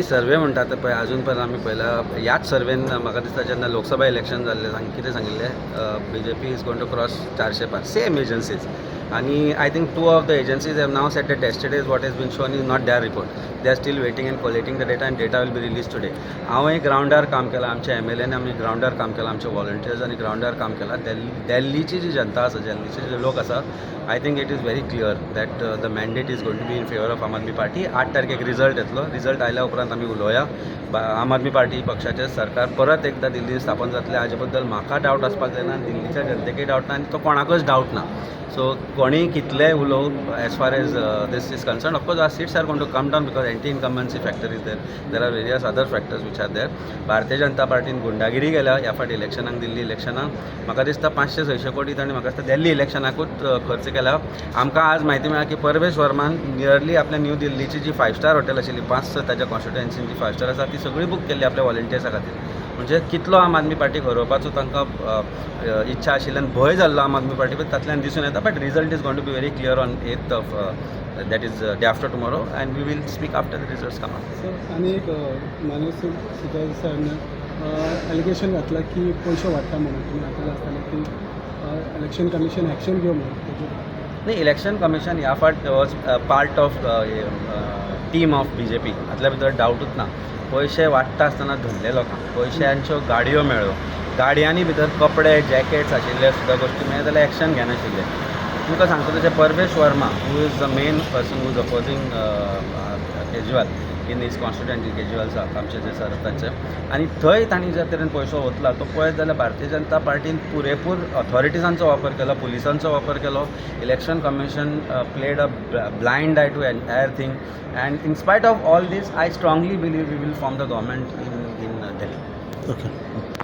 सर्वे म्हणटात पळय अजून पर्यंत आमी पळयला ह्याच सर्वेन म्हाका दिसता जेन्ना लोकसभा इलेक्शन जाल्लें तांणी कितें सांगिल्लें BJP is going to cross 400 पार सेम एजन्सीज आणि I think 2 of the agencies have now set the tested what has been shown is not there report they are still waiting and collecting the data and data will be release today हांवें ग्राउंडार काम केलां आमच्या MLAन आमी ग्राउंडार काम केलां आमच्या वॉलंटियर्सांनी ग्राउंडार काम केलां दिल्लीची जी जनता आसा दिल्लीचे जे लोक आसा I think it is very clear that the mandate is going to be in favour of Aam Aadmi party 8 तारखेक रिजल्ट येतलो रिजल्ट आयल्या उपरांत आमी उलोवया आम आदमी पार्टी पक्षाचें सरकार परत एकदा दिल्लीन स्थापन जातलें हाजे बद्दल म्हाका डावट आसपाक जायना दिल्लीच्या जनतेकय डावट ना आनी तो कोणाकच डावट ना सो कोणीय कितलेय उलोव as far as this is concern of course our seats are going to come down because anti incumbency factor is there are various other factors which are there Bharatiya Janata पार्टीन गुंडागिरी केल्या ह्या फाटी इलेक्शनाक दिल्ली इलेक्शनाक म्हाका दिसता 500-600 कोटी ताणें म्हाका दिसता दिल्ली इलेक्शनाकूच खर्च केला आमकां आज म्हायती मेळ्ळा की परवेश वर्मान नियरली आपल्या न्यू दिल्लीची जी 5 स्टार हॉटेल आशिल्ली 5 ताच्या कॉन्स्टिट्युएन्सीन जी 5 स्टार आसा ती सगळी बूक केल्ली आपल्या वॉलंटियर्सा खातीर म्हणजे कितलो आम आदमी पार्टीक हरोवपाचो तांकां इच्छा आशिल्ल्यान भंय जाल्लो आम आदमी पार्टी तातल्यान दिसून येता but result is going to be very clear on 8th of that is day after tomorrow and we will speak after the results come out आणि एक मानस सिद्धराज साहेबांनी एलिगेशन घातला की पयशे वाडटा म्हणून तुम्ही आतां आसतना की इलेक्शन कमिशन एक्शन घेऊ म्हणून नाही इलेक्शन कमिशन ह्या फाट was part of team of BJP हातल्या भितर डावटूच ना पयशे वाडटा आसतना धरले लोकांक पयशांच्यो गाडयो मेळ्ळ्यो गाडयांनी भितर कपडे जॅकेट्स आशिल्ले सुद्दां गोश्टी मेळ्ळे जाल्यार एक्शन घेनाशिल्ले तुमकां सांगता तशें Parvesh Verma who is the main person who is opposing Kejriwal in his constituency Kejriwal आमचे जे सरताचे आणि थंय तांणी ज्या तरेन पयसो वतला तो पळयत जाल्यार भारतीय जनता पार्टीन पुरेपूर ऑथॉरिटीजांचो वापर केलो पुलिसांचो वापर केलो election commission played a blind eye to entire thing and in spite of all this I strongly believe we will form the government in Delhi okay